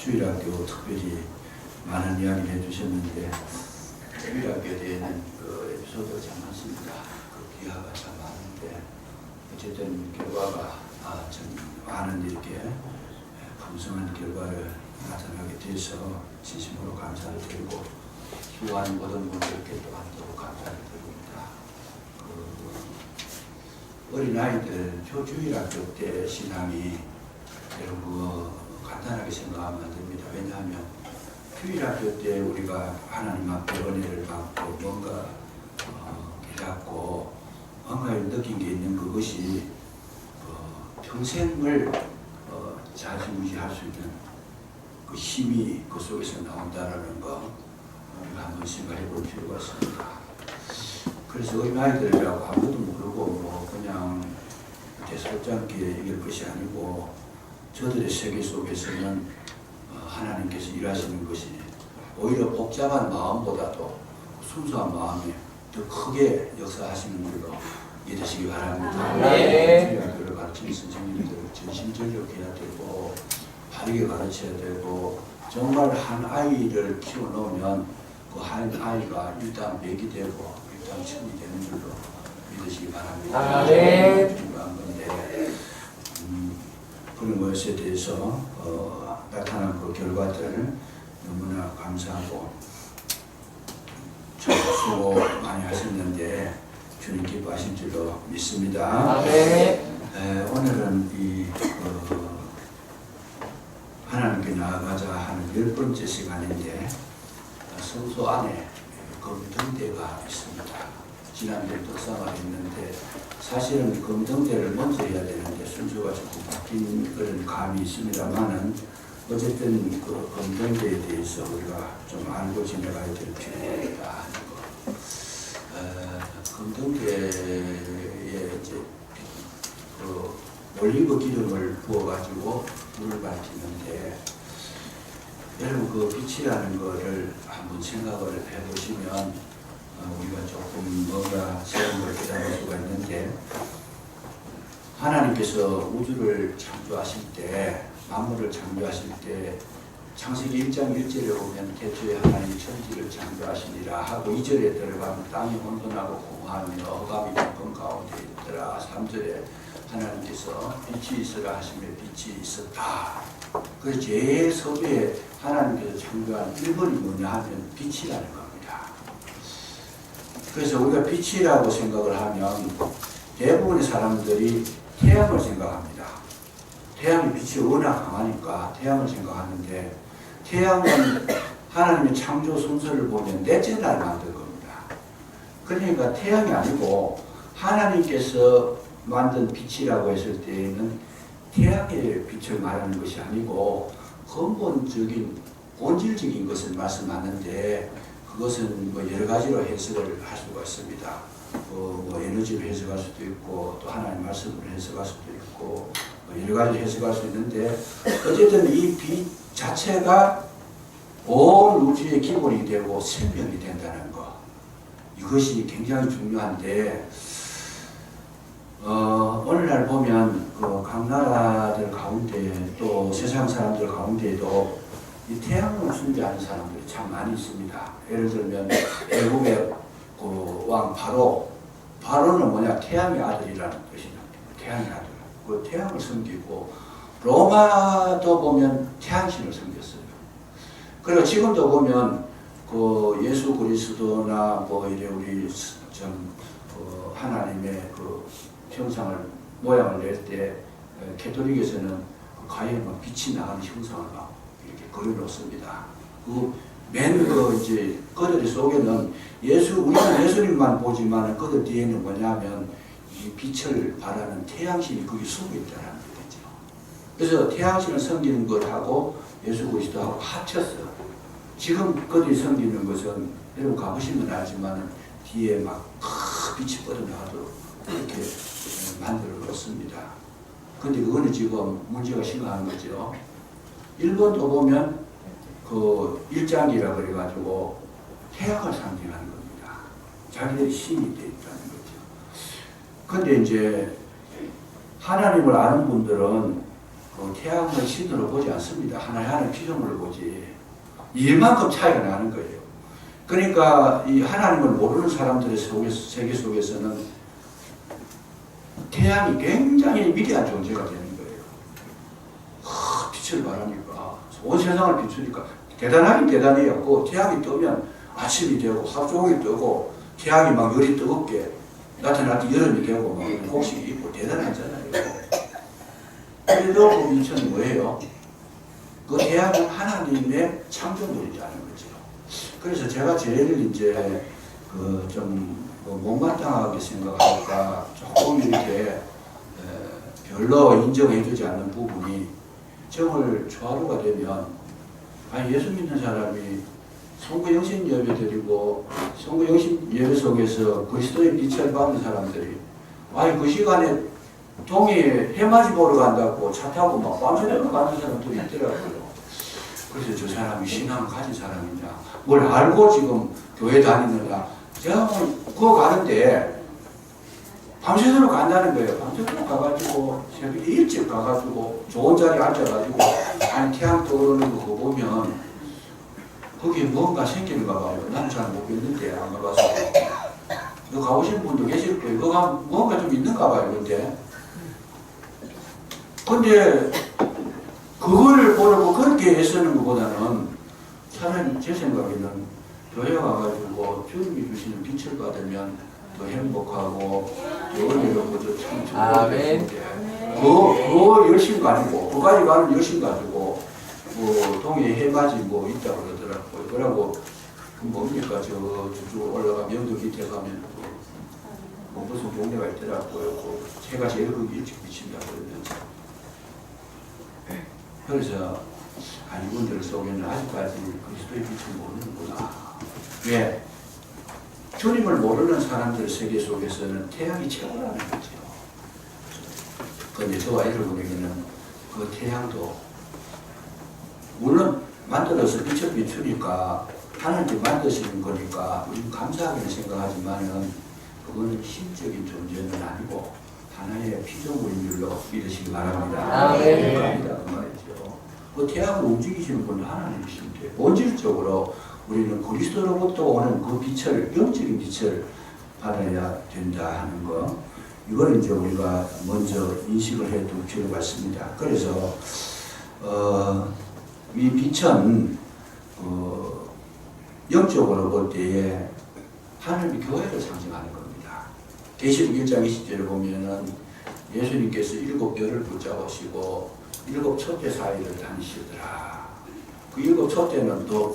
주일학교 특별히 많은 이야기를 해주셨는데 주일학교에 대한 그 에피소드가 참 많습니다. 그 기하가 참 많은데 어쨌든 결과가 참 많은 이렇게 풍성한 결과를 나타나게 돼서 진심으로 감사를 드리고 수고한 모든 분들께 또한 또 감사를 드립니다. 어린아이들 주일학교 때 신앙이 여러분 간단하게 생각하면 안 됩니다. 왜냐하면 주일학교 때 우리가 하나님 앞에 은혜를 받고 뭔가 깨닫고 뭔가를 느낀 게 있는 그것이 평생을 자지무지할 수 있는 그 힘이 그 속에서 나온다라는 거 우리가 한번 생각해 볼 필요가 있습니다. 그래서 어린아이들이라고 아무도 모르고 뭐 그냥 대수롭지 이길 것이 아니고 저들의 세계 속에서는 하나님께서 일하시는 것이 오히려 복잡한 마음보다도 순수한 마음에 더 크게 역사하시는 걸로 믿으시기 바랍니다. 주일학교를 가르치는 선생님들은 전심전력해야 되고 바르게 가르쳐야 되고 정말 한 아이를 키워놓으면 그 한 아이가 일단 백이 되고 일단 천이 되는 걸로 믿으시기 바랍니다. 중요한 건데 그런 것에 대해서 나타난 그 결과들 너무나 감사하고 참 수고 많이 하셨는데 주님 기뻐하신 줄로 믿습니다. 오늘은 이 하나님께 나아가자 하는 10번째 시간인데 성소 안에 금등대가 있습니다. 지난주에 떡상을 했는데 사실은 금등대를 먼저 해야 되는데 순서가 조금 바뀐 그런 감이 있습니다만은 어쨌든 그 금등대에 대해서 우리가 좀 알고 지내가야 될 필요가 있다. 금등대에 이제 그 올리브 기름을 부어가지고 불을 밝히는데 여러분 그 빛이라는 거를 한번 생각을 해보시면 우리가 조금 뭔가 새로운 걸 깨달을 수가 있는데 하나님께서 우주를 창조하실 때 만물을 창조하실 때 창세기 1장 1절에 보면 태초에 하나님이 천지를 창조하시니라 하고 2절에 들어가면 땅이 혼돈하고 공허하며 흑암이 깊은 가운데 있더라. 3절에 하나님께서 빛이 있으라 하시며 빛이 있었다. 그래서 제일 서두에 하나님께서 창조한 1번이 뭐냐 하면 빛이라는 겁니다. 그래서 우리가 빛이라고 생각을 하면 대부분의 사람들이 태양을 생각합니다. 태양의 빛이 워낙 강하니까 태양을 생각하는데 태양은 하나님의 창조 순서를 보면 넷째 날 만든 겁니다. 그러니까 태양이 아니고 하나님께서 만든 빛이라고 했을 때에는 태양의 빛을 말하는 것이 아니고 근본적인 본질적인 것을 말씀하는데 그것은 뭐 여러 가지로 해석을 할 수가 있습니다. 뭐 에너지를 해석할 수도 있고 또 하나님의 말씀을 해석할 수도 있고 여러 가지 해석할 수 있는데 어쨌든 이 빛 자체가 온 우주의 기본이 되고 생명이 된다는 것 이것이 굉장히 중요한데 오늘날 보면 그 각 나라들 가운데 또 세상 사람들 가운데에도 이 태양을 숭배하는 사람들이 참 많이 있습니다. 예를 들면 애국의 그 왕 바로는 뭐냐 태양의 아들이라는 뜻이죠. 태양의 아들. 그 태양을 섬기고 로마도 보면 태양신을 섬겼어요. 그리고 지금도 보면 그 예수 그리스도나 뭐 이래 우리 하나님의 그 형상을 모양을 낼 때 캐톨릭에서는 가에 막 빛이 나가는 형상을 막 이렇게 그려놓습니다. 맨 이제 그들 속에는 우리는 예수님만 보지만 그들 뒤에는 뭐냐면 이 빛을 발하는 태양신이 거기 숨어 있다는 거죠. 그래서 태양신을 섬기는 것하고 예수 그리스도하고 합쳤어요. 지금 그들이 섬기는 것은 여러분 가보시면 알지만 뒤에 막 빛이 뻗어나가도록 이렇게 만들어 놓습니다. 근데 그거는 지금 문제가 심각한 거죠. 일본도 보면 그 일장기라 그래가지고 태양을 상징하는 겁니다. 자기들이 신이 되어 있다는 거죠. 근데 이제 하나님을 아는 분들은 그 태양을 신으로 보지 않습니다. 하나의 피조물을 보지. 이만큼 차이가 나는 거예요. 그러니까 이 하나님을 모르는 사람들의 세계 속에서는 태양이 굉장히 위대한 존재가 되는 거예요. 빛을 발하니까 온 세상을 비추니까 대단하긴 대단해요. 그 태양이 뜨면 아침이 되고 하루 종일 뜨고 태양이 막 열이 뜨겁게 나타날 때 여름이 되고 막 곡식이 있고 대단하잖아요. 그래도 그 빛은 뭐예요? 그 태양은 하나님의 창조물이라는 거죠. 그래서 제가 제일 이제 그 좀 못마땅하게 생각하니까 조금 이렇게 별로 인정해주지 않는 부분이 정월 초하루가 되면 예수 믿는 사람이 성부영신 예배 드리고 성부영신 예배 속에서 그리스도의 빛을 받는 사람들이 그 시간에 동해에 해맞이 보러 간다고 차 타고 막 밤새도록 가는 사람들이 있더라고요. 그래서 저 사람이 신앙을 가진 사람이냐, 뭘 알고 지금 교회 다니느냐. 제가 그거 가는데 밤새도록 간다는 거예요. 밤새도록 가가지고 새벽에 일찍 가가지고 좋은 자리에 앉아가지고 태양 떠오르는 거 보면 거기에 뭔가 생기는가 봐요. 나는 잘 모르겠는데 안 가봐서. 너 가보신 분도 계실 거예요. 그거 뭔가 좀 있는가 봐요. 근데 그걸 보려고 그렇게 애쓰는 것보다는 차라리 제 생각에는 교회 와가지고 주님이 주시는 빛을 받으면 더 행복하고 여기로 참 좋은데 그 열심 가지고 그까지 가는 열심 가지고 동해 해맞이 있다고 그러더라고요. 그러고 뭡니까 저쪽 올라가 명도 밑에 가면 무슨 동네가 있더라고요. 해가 제일 거기 일찍 비친다고 그러면서. 그래서 이분들 속에는 아직까지 그리스도의 빛을 모르는구나. 왜? 주님을 모르는 사람들 세계 속에서는 태양이 최고라는 거죠. 그런데 저와 여러분에게는 그 태양도 물론 만들어서 빛을 비추니까 하나님이 만드시는 거니까 우리는 감사하게 생각하지만은 그건 신적인 존재는 아니고 하나의 피조물인 줄로 믿으시기 바랍니다. 감사합니다. 그 말이죠. 그 태양을 움직이시는 분은 하나님이신데 본질적으로 우리는 그리스도로부터 오는 그 빛을, 영적인 빛을 받아야 된다 하는 거, 이걸 이제 우리가 먼저 인식을 해 둘 필요가 있습니다. 그래서 이 빛은 영적으로 볼 때에 하나님의 교회를 상징하는 겁니다. 계시록 1장 20절을 보면은 예수님께서 7별을 붙잡으시고 7 촛대 사이를 다니시더라. 그 7 촛대는 또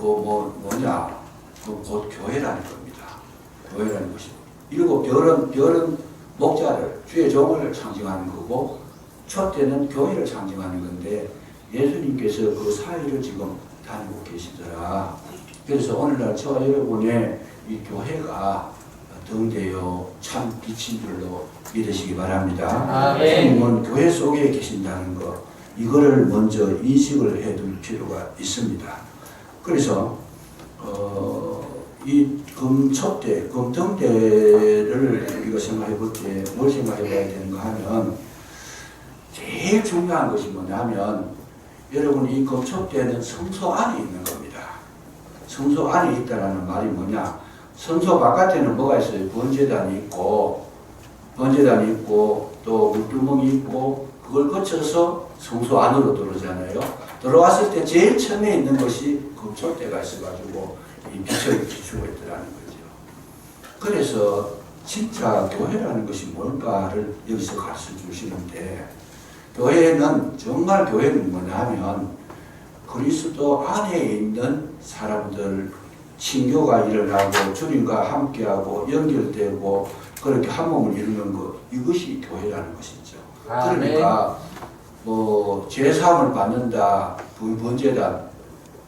뭐냐? 곧 교회라는 겁니다. 교회라는 것이고 7 별은 목자를, 주의 종을 상징하는 거고 촛대는 교회를 상징하는 건데 예수님께서 그 사이를 지금 다니고 계시더라. 그래서 오늘날 저와 여러분의 이 교회가 등대요 참 빛인 줄로 믿으시기 바랍니다. 주님은 교회 속에 계신다는 것, 이거를 먼저 인식을 해둘 필요가 있습니다. 그래서 이 금촛대, 금등대를 우리가 생각해 볼 때 뭘 생각해 봐야 되는가 하면 제일 중요한 것이 뭐냐면 여러분 이 금촛대는 성소 안에 있는 겁니다. 성소 안에 있다라는 말이 뭐냐? 성소 바깥에는 뭐가 있어요? 번제단이 있고 또 물두멍이 있고 그걸 거쳐서 성소 안으로 들어오잖아요. 들어왔을 때 제일 처음에 있는 것이 금촛대가 있어가지고 이 빛을 비추고 있더라는 거죠. 그래서 진짜 교회라는 것이 뭔가를 여기서 가르쳐 주시는데 교회는 정말 교회는 뭐냐면 그리스도 안에 있는 사람들 친교가 일어나고 주님과 함께하고 연결되고 그렇게 한 몸을 이루는 것, 이것이 교회라는 것이죠. 그러니까 제사함을 받는다, 번제단,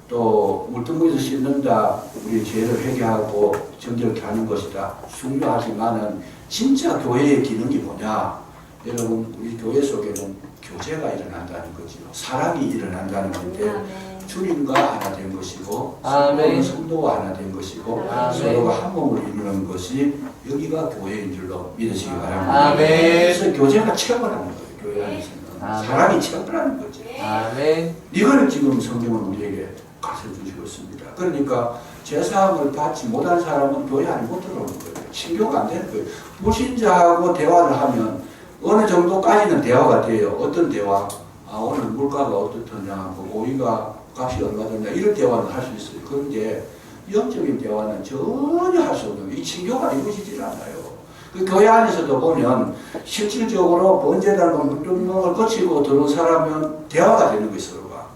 또 물두멍에서 씻는다, 우리 죄를 회개하고 정결케 하는 것이다. 중요하지만은 진짜 교회의 기능이 뭐냐? 여러분 우리 교회 속에는 교제가 일어난다는 거죠. 사랑이 일어난다는 건데 주님과 하나 된 것이고 성도와 하나 된 것이고 서로가 한 몸을 이루는 것이 여기가 교회인 줄로 믿으시기 바랍니다. 그래서 교제가 최고라는 거예요. 교회 안에서는. 아멘. 사랑이 최고라는 거죠. 아멘. 이거를 지금 성경은 우리에게 가르쳐 주시고 있습니다. 그러니까 제사함을 받지 못한 사람은 교회 안에 못 들어오는 거예요. 신교가 안 되는 거예요. 무신자하고 대화를 하면 어느 정도까지는 대화가 돼요. 어떤 대화? 아, 오늘 물가가 어떻더냐, 뭐 오이가 값이 얼마 되냐, 이런 대화는 할 수 있어요. 그런데 영적인 대화는 전혀 할 수 없는 거예요. 이 신교가 이루어지질 않아요. 그 교회 안에서도 보면 실질적으로 번제단과 물동을 거치고 들어온 사람은 대화가 되는 거예요, 서로가.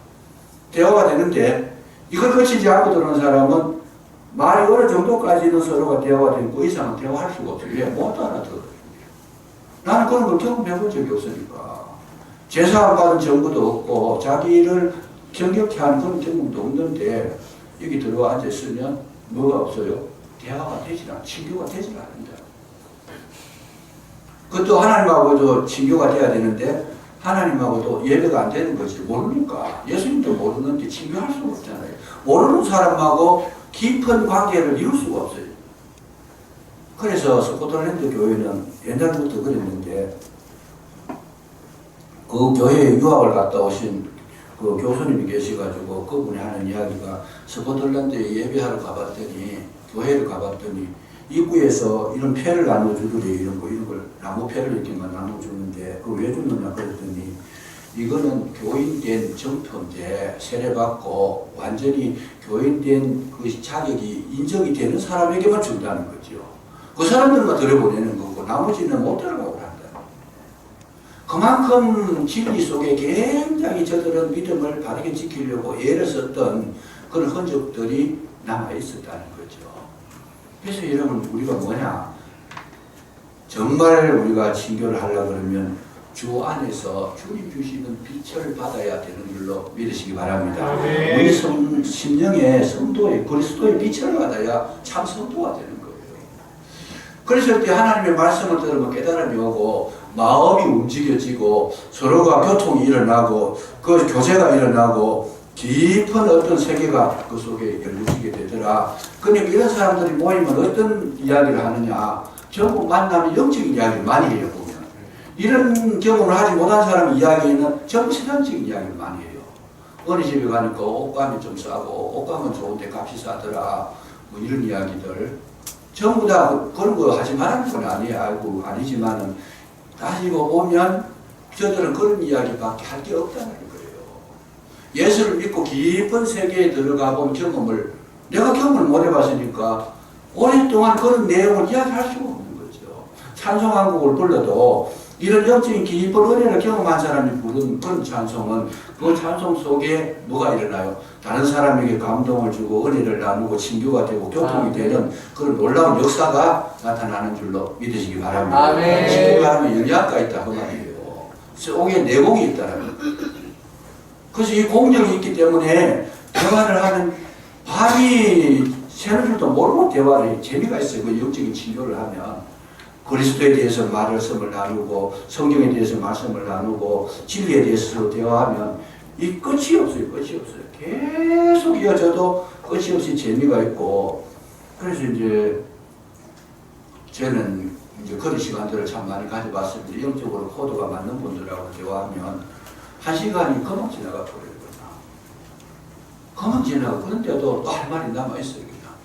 대화가 되는데 이걸 거치지 않고 들어온 사람은 말이 어느 정도까지는 서로가 대화가 되고 그 이상은 대화할 수가 없어요. 왜? 못 알아들어요. 나는 그런 걸 경험해 본 적이 없으니까. 제사함 받은 정보도 없고 자기를 경격해 하는 그런 경험도 없는데 여기 들어와 앉아있으면 뭐가 없어요? 대화가 되질 않아. 친교가 되질 않는다. 그것도 하나님하고도 친교가 돼야 되는데 하나님하고도 예배가 안 되는 거지. 모르니까. 예수님도 모르는데 친교할 수가 없잖아요. 모르는 사람하고 깊은 관계를 이룰 수가 없어요. 그래서 스코틀랜드 교회는 옛날부터 그랬는데 그 교회에 유학을 갔다 오신 그 교수님이 계셔가지고 그분이 하는 이야기가 스코틀랜드에 예배하러 가봤더니 교회를 가봤더니 입구에서 이런 패를 나눠주더래. 이런 걸 나무 패를 이렇게만 나눠주는데 그걸 왜 주느냐 그랬더니 이거는 교인된 정표인데 세례받고 완전히 교인된 그 자격이 인정이 되는 사람에게만 준다는 거죠. 그 사람들만 들여보내는 거고 나머지는 못 들어가고 한다. 그만큼 진리 속에 굉장히 저들은 믿음을 바르게 지키려고 애를 썼던 그런 흔적들이 남아있었다는 거죠. 그래서 여러분 우리가 뭐냐, 정말 우리가 친교를 하려고 그러면 주 안에서 주님 주시는 빛을 받아야 되는 줄로 믿으시기 바랍니다. 우리 심령의 성도의 그리스도의 빛을 받아야 참 성도가 되는 거예요. 그랬을 때 하나님의 말씀을 들으면 깨달음이 오고 마음이 움직여지고 서로가 교통이 일어나고 그 교제가 일어나고 깊은 어떤 세계가 그 속에 열리게 되더라. 그러니까 이런 사람들이 모이면 어떤 이야기를 하느냐, 전부 만나면 영적인 이야기를 많이 해요. 보면 이런 경험을 하지 못한 사람 이야기는 전부 세상적인 이야기를 많이 해요. 어느 집에 가니까 옷감이 좀 싸고 옷감은 좋은데 값이 싸더라, 뭐 이런 이야기들 전부 다 그런 거 하지 말라는 건 아니에요. 아니지만은 따지고 보면 저들은 그런 이야기밖에 할 게 없다는 거예요. 예수를 믿고 깊은 세계에 들어가 본 경험을 내가 경험을 못 해봤으니까 오랫동안 그런 내용을 이야기할 수가 없는 거죠. 찬송한곡을 불러도 이런 영적인 깊은 은혜를 경험한 사람이 부른 그런 찬송은 그 찬송 속에 뭐가 일어나요? 다른 사람에게 감동을 주고 은혜를 나누고 친교가 되고 교통이 되는 그런 놀라운 역사가 나타나는 줄로 믿으시기 바랍니다. 친교가 하면 영향가 있다 그 말이에요. 속에 내공이 있다는 거예요. 그래서 이 공력이 있기 때문에 대화를 하면 밤이 새는 줄도 모르고 대화를 재미가 있어요. 그 영적인 친교를 하면 그리스도에 대해서 말씀을 나누고 성경에 대해서 말씀을 나누고 진리에 대해서 대화하면 이 끝이 없어요. 끝이 없어요. 계속 이어져도 끝이 없이 재미가 있고, 그래서 이제 저는 이제 그런 시간들을 참 많이 가져봤습니다. 영적으로 코드가 맞는 분들하고 대화하면 1시간이 금방 지나가 버리거나 금방 지나가. 그런데도 또 할 말이 남아있어요. 그냥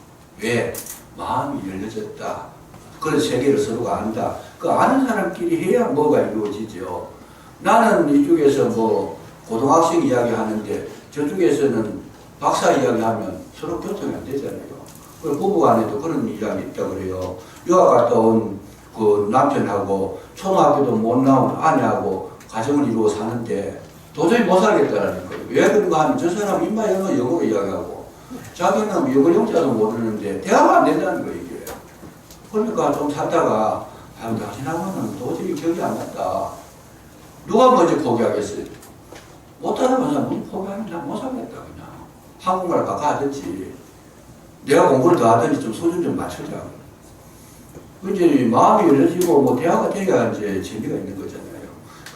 왜? 마음이 열려졌다. 그런 세계를 서로가 안다. 그 아는 사람끼리 해야 뭐가 이루어지죠. 나는 이쪽에서 뭐 고등학생 이야기 하는데 저쪽에서는 박사 이야기 하면 서로 교통이 안 되잖아요. 그리고 부부간에도 그런 이야기 있다 그래요. 유학 갔다 온 그 남편하고 초등학교도 못 나온 아내하고 가정을 이루어 사는데 도저히 못 살겠다라는 거예요. 왜 그런가 하면 저 사람 입만 열면 영어로 이야기하고 자기는 영어 영자도 모르는데 대화가 안 된다는 거예요. 이게. 그러니까 좀 살다가 당신하고는 도저히 기억이 안 났다. 누가 먼저 포기하겠어요? 못 알아본 사람은 포기하면 난 못 살겠다. 그냥 한국말 바꿔하든지 내가 공부를 더 하든지 좀 수준 좀 맞추자. 이제 마음이 열려지고 뭐 대화가 돼야 이제 재미가 있는 거잖아요.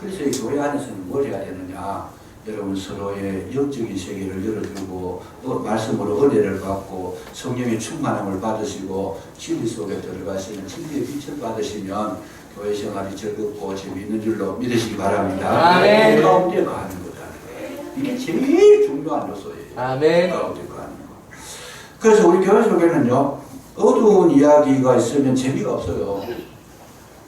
그래서 이 교회 안에서는 뭘 해야 되느냐, 여러분 서로의 영적인 세계를 열어주고 말씀으로 은혜를 받고 성령의 충만함을 받으시고 진리 속에 들어가시는 진리의 빛을 받으시면 교회 생활이 즐겁고 재미있는 줄로 믿으시기 바랍니다. 아멘. 그 가운데 가는 거다. 이게 제일 중요한 요소예요. 아멘. 그 가운데 가는 거. 그래서 우리 교회 속에는요, 어두운 이야기가 있으면 재미가 없어요.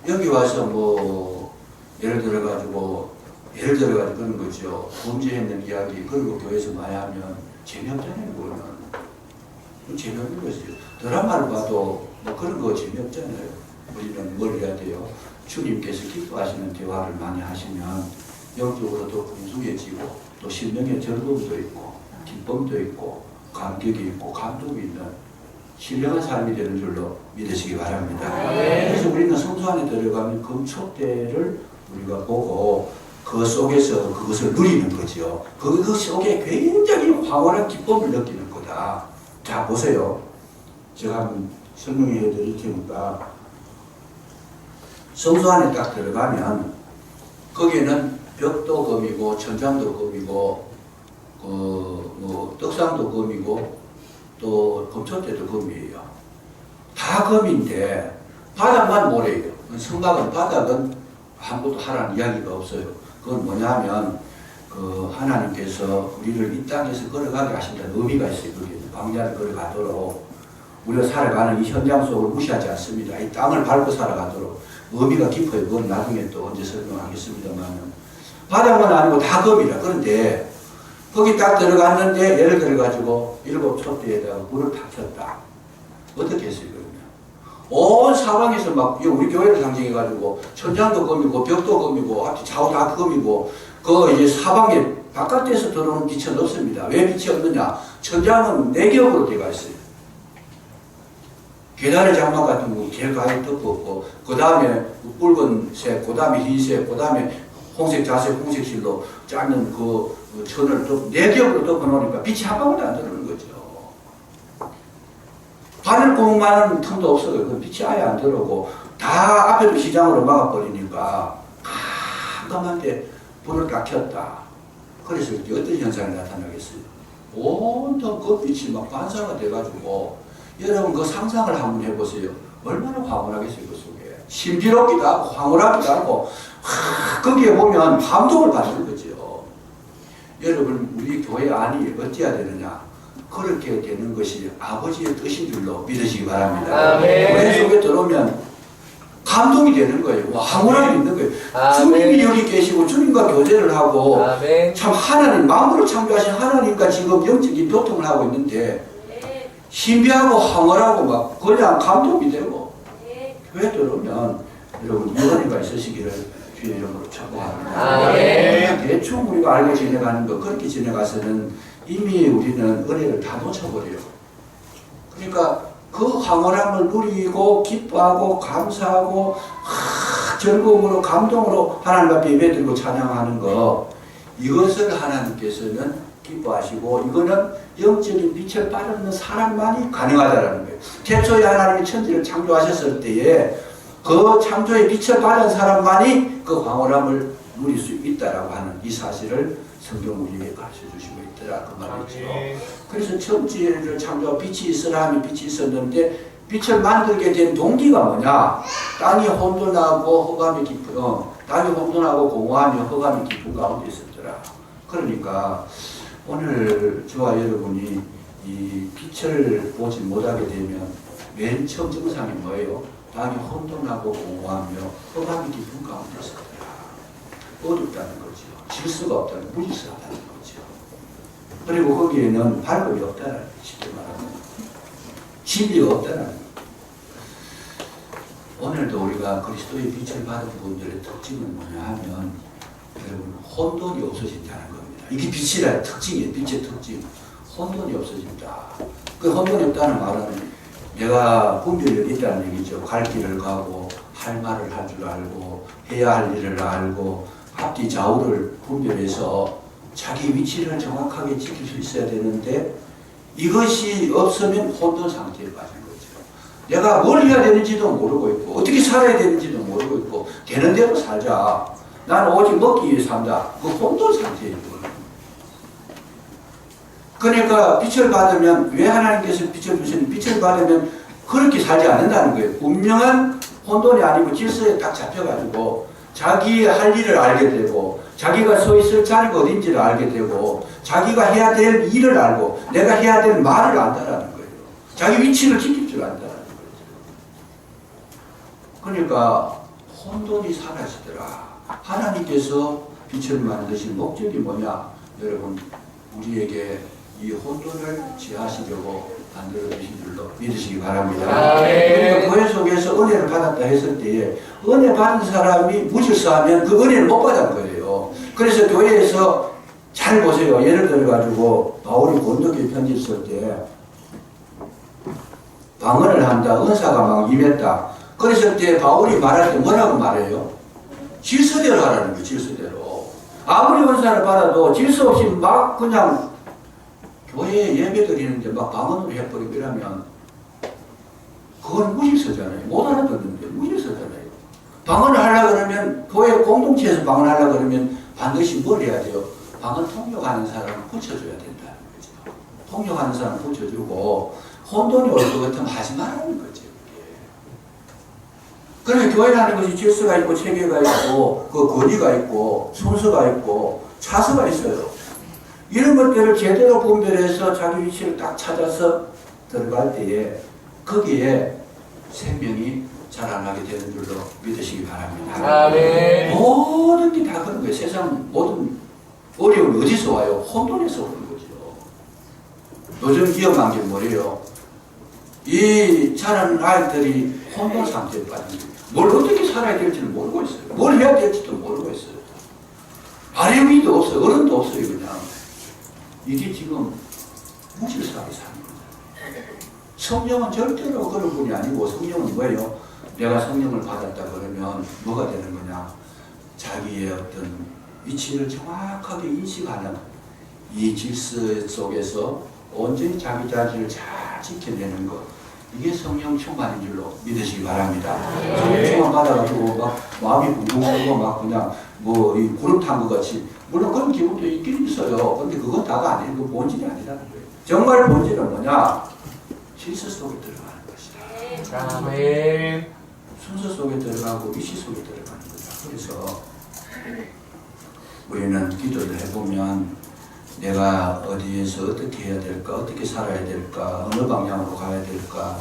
여기 와서 뭐 예를 들어가지고 그런 거죠. 범죄했는 이야기 그런 거 교회에서 많이 하면 재미없잖아요. 그거는 재미없는 거지. 드라마를 봐도 뭐 그런 거 재미없잖아요. 우리는 뭘 해야 돼요? 주님께서 기뻐하시는 대화를 많이 하시면 영적으로 더 풍성해지고 또 심령의 즐거움도 있고 기쁨도 있고 감격이 있고 감동이 있는 신령한 삶이 되는 줄로 믿으시기 바랍니다. 그래서 우리는 성소 안에 들어가면 금촉대를 우리가 보고 그 속에서 그것을 누리는 거죠. 그 속에 굉장히 황홀한 기쁨을 느끼는 거다. 자, 보세요. 제가 한번 설명해 드릴 테니까 성소 안에 딱 들어가면 거기에는 벽도 금이고 천장도 금이고 뭐 떡상도 금이고 또 금촉대도 금이에요. 다 금인데 바닥만 모래예요. 성막은 바닥은 아무것도 하라는 이야기가 없어요. 그건 뭐냐면 하나님께서 우리를 이 땅에서 걸어가게 하신다는 의미가 있어요. 거기에 광야를 걸어가도록 우리가 살아가는 이 현장 속을 무시하지 않습니다. 이 땅을 밟고 살아가도록 의미가 깊어요. 그건 나중에 또 언제 설명하겠습니다만 바닥만 아니고 다 금이라. 그런데 거기 딱 들어갔는데 예를 들어가지고 7 촛대에다가 불을 탁 켰다. 어떻게 했어요? 온 사방에서 막 우리 교회를 상징해가지고 천장도 금이고 벽도 금이고 좌우 다 금이고 그 이제 사방에 바깥에서 들어오는 빛은 없습니다. 왜 빛이 없느냐? 천장은 4겹으로 되어 있어요. 계단의 장막 같은 거 제일 가에 덮었고 그 다음에 붉은색, 그 다음에 흰색, 그 다음에 홍색, 자색, 홍색실로 짜는 그 천을 4겹으로 덮어놓으니까 빛이 한 방울도 안 들어오는 거죠. 바늘구멍만한 틈도 없어요. 그 빛이 아예 안 들어오고 다 앞에도 시장으로 막아버리니까 깜깜한데 불을 딱 켰다. 그래서 어떤 현상이 나타나겠어요? 온통 그 빛이 막 반사가 돼가지고 여러분 그 상상을 한번 해보세요. 얼마나 황홀하겠어요. 그 속에 신비롭기도 하고 황홀하기도 하고 거기에 보면 감동을 받는 거죠. 여러분 우리 교회 안이 어찌해야 되느냐? 그렇게 되는 것이 아버지의 뜻인 줄로 믿으시기 바랍니다. 교회 속에 들어오면 감동이 되는 거예요. 황홀함이 있는 거예요. 주님이 여기 계시고 주님과 교제를 하고 참 하나님 마음으로 창조하신 하나님과 지금 영적인 교통을 하고 있는데 신비하고 황홀하고 막 그냥 감동이 되고 교회 들어오면 여러분 유언이가 있으시기를 주의 이름으로 축복합니다. 대충 우리가 알고 지내가는 거 그렇게 지내가서는 이미 우리는 은혜를 다 놓쳐버려요. 그러니까 그 황홀함을 누리고 기뻐하고 감사하고 즐거움으로 감동으로 하나님 앞에 예배드리고 찬양하는 거 이것을 하나님께서는 기뻐하시고 이거는 영적인 빛을 발하는 사람만이 가능하다는 거예요. 태초에 하나님이 천지를 창조하셨을 때에 그 창조의 빛을 발한 사람만이 그 황홀함을 누릴 수 있다라고 하는 이 사실을 성경 우리에게 가르쳐주시고 있더라 그 말이죠. 그래서 천지를 창조하고 빛이 있으라 하면 빛이 있었는데 빛을 만들게 된 동기가 뭐냐? 땅이 혼돈하고 허감이 깊은 땅이 혼돈하고 공허하며 허감이 깊은 가운데 있었더라. 그러니까 오늘 저와 여러분이 이 빛을 보지 못하게 되면 맨 처음 증상이 뭐예요? 땅이 혼돈하고 공허하며 허감이 깊은 가운데 있었더라. 어둡다는 거죠. 질서가 없다는, 무질서하다는 거죠. 그리고 거기에는 밝음이 없다는, 쉽게 말하면 진리가 없다는 거죠. 오늘도 우리가 그리스도의 빛을 받은 분들의 특징은 뭐냐 하면 여러분 혼돈이 없어진다는 겁니다. 이게 빛이라는 특징이에요. 빛의 특징. 혼돈이 없어진다. 그 혼돈이 없다는 말은 내가 분별력이 있다는 얘기죠. 갈 길을 가고 할 말을 할 줄 알고 해야 할 일을 알고 앞뒤 좌우를 분별해서 자기 위치를 정확하게 지킬 수 있어야 되는데 이것이 없으면 혼돈 상태에 빠진 거죠. 내가 뭘 해야 되는지도 모르고 있고 어떻게 살아야 되는지도 모르고 있고 되는 대로 살자. 나는 오직 먹기 위해 산다. 그 혼돈 상태에 있는 거예요. 그러니까 빛을 받으면 왜 하나님께서 빛을 주시는 빛을 받으면 그렇게 살지 않는다는 거예요. 분명한 혼돈이 아니고 질서에 딱 잡혀가지고 자기의 할 일을 알게 되고 자기가 서 있을 자리가 어딘지를 알게 되고 자기가 해야 될 일을 알고 내가 해야 될 말을 안다라는 거예요. 자기 위치를 지킬 줄 안다라는 거예요. 그러니까 혼돈이 사라지더라. 하나님께서 빛을 만드신 목적이 뭐냐? 여러분 우리에게 이 혼돈을 제하시려고 만들어 주신 줄로 믿으시기 바랍니다. 그러니까 교회 속에서 은혜를 받았다 했을 때에 은혜 받은 사람이 무질서하면 그 은혜를 못 받은 거예요. 그래서 교회에서 잘 보세요. 예를 들어 가지고 바울이 고린도교회 편지 쓸 때 방언을 한다. 은사가 막 임했다. 그랬을 때 바울이 말할 때 뭐라고 말해요? 질서대로 하라는 거예요. 질서대로. 아무리 은사를 받아도 질서 없이 막 그냥 교회에 예배 드리는데 막 방언으로 해버리고 이러면 그건 무질서잖아요. 못 알아듣는데 무질서잖아요. 방언을 하려고 그러면 교회 공동체에서 방언하려고 그러면 반드시 뭘 해야 돼요? 방언 통역하는 사람을 붙여줘야 된다는 거죠. 통역하는 사람을 붙여주고 혼돈이 올 것 같으면 하지 말라는 거죠. 그러면 교회라는 것이 질서가 있고 체계가 있고 그 권위가 있고 순서가 있고 차서가 있어요. 이런 것들을 제대로 분별해서 자기 위치를 딱 찾아서 들어갈 때에 거기에 생명이 자라나게 되는 줄로 믿으시기 바랍니다. 아멘. 모든 게 다 그런 거예요. 세상 모든 어려움이 어디서 와요? 혼돈에서 오는 거죠. 요즘 위험한 게 뭐예요? 이 자라는 아이들이 혼돈 상태에 빠진 거예요. 뭘 어떻게 살아야 될지를 모르고 있어요. 뭘 해야 될지도 모르고 있어요. 아래 위도 없어요. 어른도 없어요. 그냥. 이게 지금 무질서하게 사는 거예요. 성령은 절대로 그런 분이 아니고 성령은 뭐예요? 내가 성령을 받았다 그러면 뭐가 되는 거냐? 자기의 어떤 위치를 정확하게 인식하는 이 질서 속에서 온전히 자기 자신을 잘 지켜내는 것. 이게 성령 충만인 줄로 믿으시기 바랍니다. 성령 충만 받아가지고 막 마음이 붕붕 뜨고 막 그냥 뭐 이 구름 탄 것 같이 물론 그런 기분도 있긴 있어요. 근데 그건 다가 아니고 본질이 아니라는 거예요. 정말 본질은 뭐냐? 질서 속에 들어가는 것이다. 아멘. 순서 속에 들어가고 위치 속에 들어가는 거다. 그래서 우리는 기도를 해보면 내가 어디에서 어떻게 해야 될까, 어떻게 살아야 될까, 어느 방향으로 가야 될까,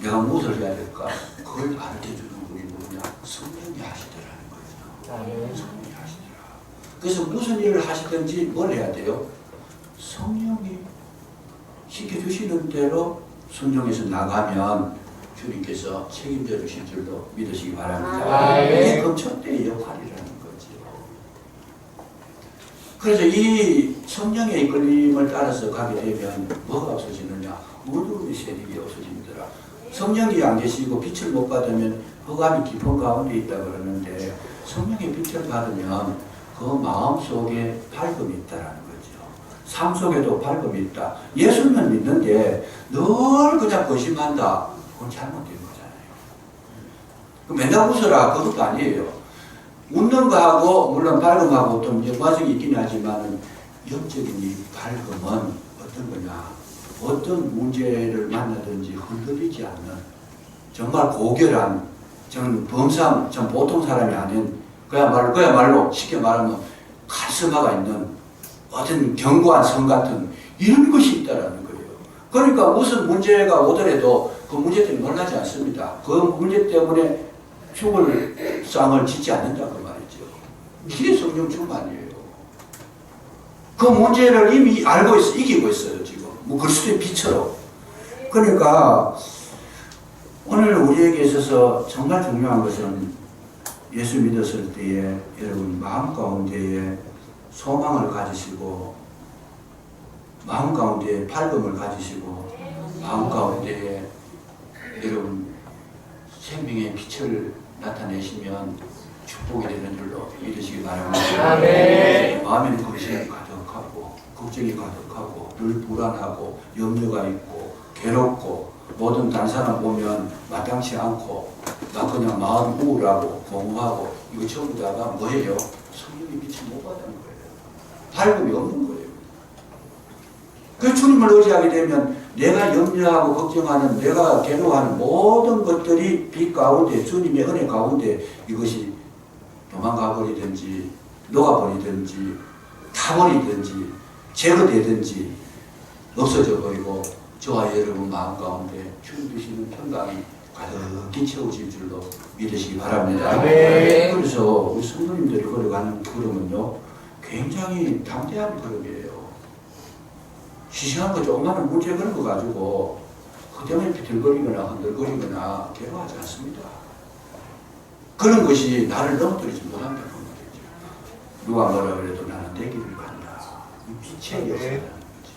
내가 무엇을 해야 될까, 그걸 가르쳐주는 분이 누구냐? 성령이 하시더라는 거죠. 성령이 하시더라. 그래서 무슨 일을 하시든지 뭘 해야 돼요? 성령이 시켜주시는 대로 순종해서 나가면 주님께서 책임져 주실 줄로 믿으시기 바랍니다. 이게 금천대의 역할이라는 거죠. 그래서 이 성령의 이끌림을 따라서 가게 되면 뭐가 없어지느냐? 어두움의 세력이 없어집니다. 성령이 안 계시고 빛을 못 받으면 흑암이 깊은 가운데 있다 그러는데 성령의 빛을 받으면 그 마음 속에 밝음이 있다라는 거죠. 삶 속에도 밝음이 있다. 예수는 믿는데 늘 그냥 거심한다. 그건 잘못된 거잖아요. 맨날 웃어라. 그것도 아니에요. 웃는 거하고 물론 밝음하고 좀 연관성이 있긴 하지만 영적인 이 밝음은 어떤 거냐? 어떤 문제를 만나든지 흔들리지 않는 정말 고결한 전 범상 전 보통 사람이 아닌 그야말로 쉽게 말하면 카리스마가 있는 어떤 견고한 성 같은 이런 것이 있다라는 거예요. 그러니까 무슨 문제가 오더라도 그 문제 때문에 놀라지 않습니다. 그 문제 때문에 죽을 쌍을 짓지 않는다 그 말이죠. 이게 성령 충만이에요. 그 문제를 이미 알고 있어, 이기고 있어요 지금. 뭐 그리스도의 빛처럼. 그러니까 오늘 우리에게 있어서 정말 중요한 것은 예수 믿었을 때에 여러분 마음 가운데에 소망을 가지시고 마음 가운데에 밝음을 가지시고 마음 가운데에 여러분 생명의 빛을 나타내시면 축복이 되는 줄로 믿으시기 바랍니다. 아멘. 마음에는 근심이 가득하고 걱정이 가득하고 늘 불안하고 염려가 있고 괴롭고 모든 다른 사람 보면 마땅치 않고 나 그냥 마음 우울하고 공허하고 이거 전부 다가 뭐예요? 성령의 빛을 못 받는 거예요. 밝음이 없는 거예요. 그 주님을 의지하게 되면 내가 염려하고 걱정하는, 내가 괴로워하는 모든 것들이 빛 가운데, 주님의 은혜 가운데 이것이 도망가 버리든지 녹아버리든지 타버리든지 제거되든지 없어져 버리고 저와 여러분 마음 가운데 주님 주시는 평강이 가득히 채워질 줄로 믿으시기 바랍니다. 네. 그래서 우리 성도님들이 걸어가는 걸음은요 굉장히 담대한 걸음이에요. 시시한 거 조그마한 문제 그런 거 가지고 그 때문에 비틀거리거나 흔들거리거나 괴로워하지 않습니다. 그런 것이 나를 넘어뜨리지 못한다는 거죠. 누가 뭐라 그래도 나는 내길을 간다. 빛의 역사라는 거죠.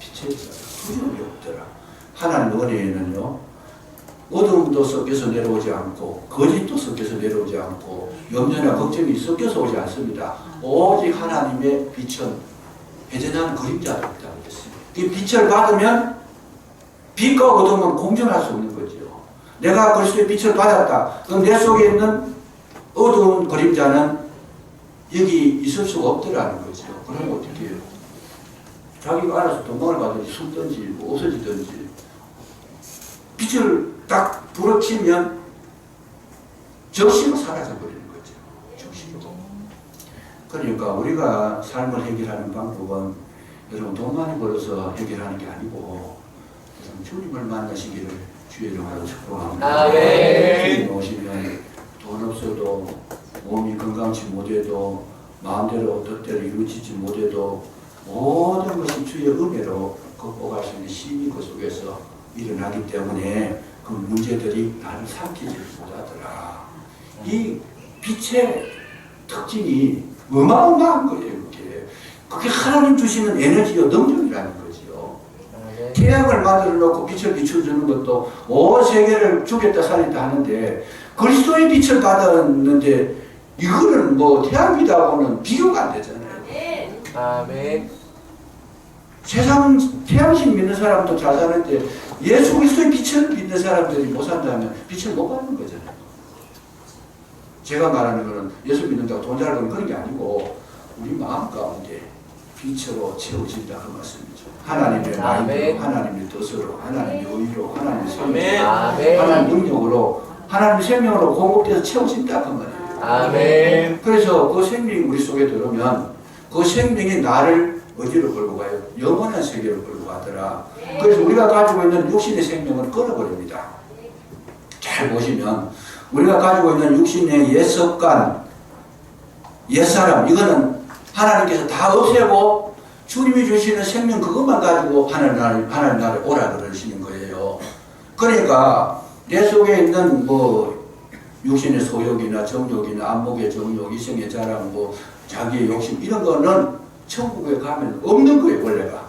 빛의 두려움이 없더라. 하나님 은혜에는요 어둠도 섞여서 내려오지 않고 거짓도 섞여서 내려오지 않고 염려나 걱정이 섞여서 오지 않습니다. 오직 하나님의 빛은 회전하는 그림자도 있다고 했어요. 이 빛을 받으면 빛과 어둠은 공존할 수 없는 거죠. 내가 그리스도의 빛을 받았다. 그럼 내 속에 있는 어두운 그림자는 여기 있을 수가 없더라는 거죠. 그러면 어떻게 해요? 자기가 알아서 도망을 가든지 숨든지 뭐 없어지든지 빛을 딱 불어치면 적시로 사라져버리는 거죠. 적시로. 그러니까 우리가 삶을 해결하는 방법은 여러분 돈 많이 벌어서 해결하는 게 아니고 주님을 만나시기를 주의 이름으로 축복합니다. 주님 오시면 돈 없어도 몸이 건강치 못해도 마음대로 뜻대로 이루어지지 못해도 모든 것이 주의 은혜로 극복할 수 있는 힘이 그 속에서 일어나기 때문에 그 문제들이 나를 삼키지 못하더라. 이 빛의 특징이 어마어마한 거예요. 그게 하나님 주시는 에너지요 능력이라는 거지요. 태양을 만들어 놓고 빛을 비춰주는 것도 온 세계를 죽였다 살렸다 하는데 그리스도의 빛을 받았는데 이거는 뭐 태양빛하고는 비교가 안 되잖아요. 아멘. 세상 태양신 믿는 사람도 잘 사는데 예수 그리스도의 빛을 믿는 사람들이 못 산다면 빛을 못 받는 거잖아요. 제가 말하는 거는 예수 믿는다고 돈 잘 버는 그런 게 아니고 우리 마음 가운데 빛으로 채워진다 그 말씀이죠. 하나님의 마음으로, 하나님의 뜻으로, 하나님의 의로, 하나님의 생명으로, 하나님의 능력으로, 하나님의 생명으로 공급돼서 채워진다 그 말이에요. 아멘. 그래서 그 생명이 우리 속에 들어오면 그 생명이 나를 어디로 끌고 가요? 영원한 세계로 끌고 가더라. 그래서 우리가 가지고 있는 육신의 생명을 끊어버립니다. 잘 보시면 우리가 가지고 있는 육신의 옛 습관, 옛사람 이거는 하나님께서 다 없애고 주님이 주시는 생명 그것만 가지고 하나님 나라에 오라 그러시는 거예요. 그러니까 내 속에 있는 뭐 육신의 소욕이나 정욕이나 안목의 정욕, 이성의 자랑, 뭐 자기의 욕심 이런 거는 천국에 가면 없는 거예요 원래가.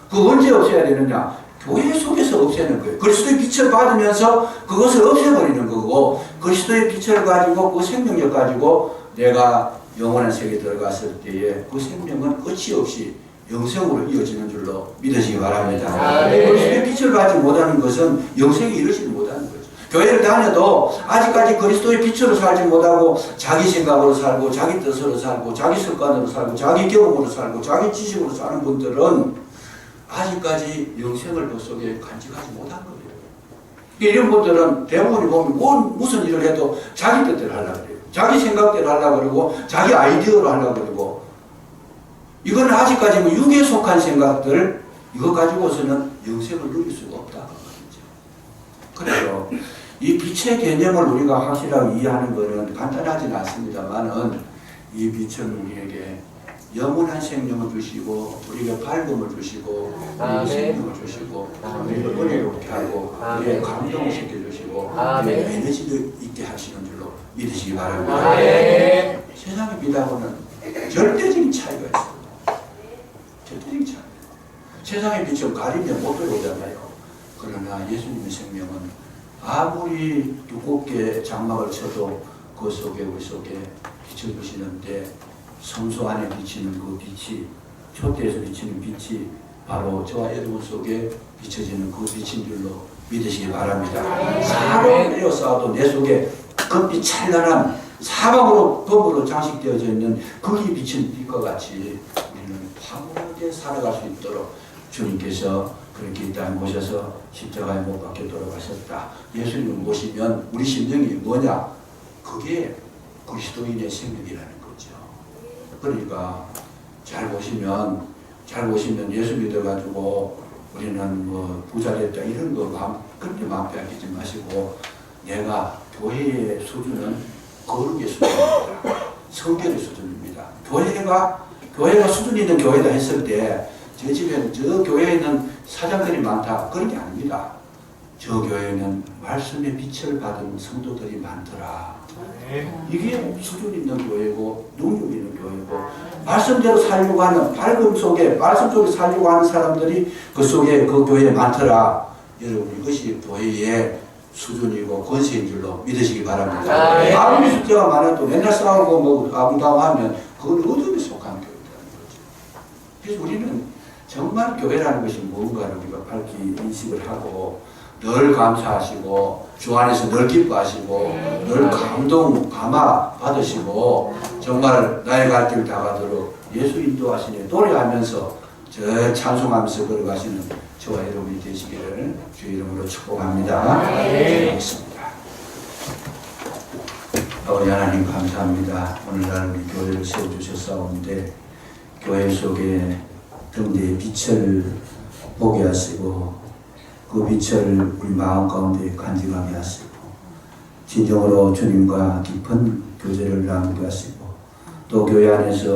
그 언제 없애야 되느냐? 교회 속에서 없애는 거예요. 그리스도의 빛을 받으면서 그것을 없애버리는 거고 그리스도의 빛을 가지고 그 생명력 가지고 내가 영원한 세계에 들어갔을 때에 그 생명은 끝이 없이 영생으로 이어지는 줄로 믿으시기 바랍니다. 그리스도의 빛을 받지 못하는 것은 영생에 이르지 못하는 거죠. 교회를 다녀도 아직까지 그리스도의 빛으로 살지 못하고 자기 생각으로 살고 자기 뜻으로 살고 자기 습관으로 살고 자기 경험으로 살고 자기 지식으로 사는 분들은 아직까지 영생을 그 속에 간직하지 못한 거예요. 이런 분들은 대부분이 보면 무슨 일을 해도 자기 뜻대로 하려고 그래요. 자기 생각대로 하려고 그러고 자기 아이디어로 하려고 그러고 이거는 아직까지 뭐 육에 속한 생각들 이거 가지고서는 영생을 누릴 수가 없다. 그래서 이 빛의 개념을 우리가 확실하게 이해하는 것은 간단하지는 않습니다만은 이 빛은 우리에게 영원한 생명을 주시고 우리에게 밝음을 주시고 우리에게 생명을 주시고 우리에게 은혜롭게 하고 우리에게 감동을 시켜주시고 우리에게 에너지를 있게 하시는 줄로 믿으시기 바랍니다. 세상의 빛하고는 절대적인 차이가 있어요. 절대적인 차이. 세상의 빛을 가리면 못 들어오잖아요. 그러나 예수님의 생명은 아무리 두껍게 장막을 쳐도 그 속에 우리 속에 빛을 주시는데 성소 안에 비치는 그 빛이 초대에서 비치는 빛이 바로 저와 여러분 속에 비춰지는 그 빛인 줄로 믿으시기 바랍니다. 사방을 에워싸도 내 속에 금빛 찬란한 사방으로 검으로 장식되어져 있는 거기 비친 빛과 같이 우리는 황홀하게 살아갈 수 있도록 주님께서 그렇게 이 땅에 오셔서 십자가에 못 박혀 돌아가셨다. 예수님을 모시면 우리 심령이 뭐냐? 그게 그리스도인의 생명이라는 거죠. 그러니까 잘 보시면 예수 믿어가지고 우리는 뭐 부자 됐다 이런 거 그렇게 마음 빼앗기지 마시고, 내가 교회의 수준은 거룩의 수준입니다. 성결의 수준입니다. 교회가 수준 있는 교회다 했을 때 저 집에는 저 교회에는 사장들이 많다 그런 게 아닙니다. 저 교회는 말씀의 빛을 받은 성도들이 많더라. 이게 수준 있는 교회고 능력 있는 교회고, 말씀대로 살려고 하는 말씀 속에 살려고 하는 사람들이 그 속에 그 교회에 많더라. 여러분, 이것이 교회의 수준이고 권세인 줄로 믿으시기 바랍니다. 아무리 숫자가 많아도 맨날 싸우고 뭐 아부당하면 그건 어둠에 속한 교회라는 거죠. 그래서 우리는 정말 교회라는 것이 뭔가를 우리가 밝히 인식을 하고, 늘 감사하시고 주 안에서 늘 기뻐하시고 늘 감화 받으시고, 정말 나의 갈 길 다 가도록 예수 인도하시니 노래하면서 저 찬송하면서 걸어가시는 저와 여러분이 되시기를 주의 이름으로 축복합니다. 기도하겠습니다. 하나님 감사합니다. 오늘날 우리 교회를 세워주셨사온데 교회 속에 등대의 빛을 보게 하시고 그 빛을 우리 마음 가운데 간직하게 하시고 진정으로 주님과 깊은 교제를 나누게 하시고, 또 교회 안에서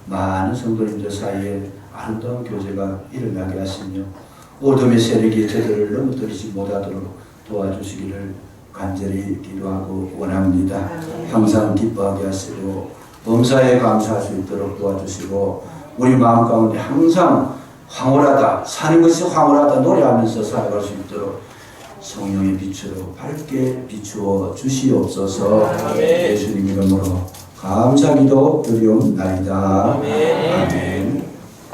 많은 성도님들 사이에 아름다운 교제가 일어나게 하시며 어둠의 세력이 저들을 넘어뜨리지 못하도록 도와주시기를 간절히 기도하고 원합니다. 항상 기뻐하게 하시고 범사에 감사할 수 있도록 도와주시고, 우리 마음 가운데 항상 황홀하다, 사는 것이 황홀하다 노래하면서 살아갈 수 있도록 성령의 빛으로 밝게 비추어 주시옵소서. 예수님 이름으로 감사기도 드리옵나이다. 아멘.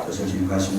뜻을 지금 가시면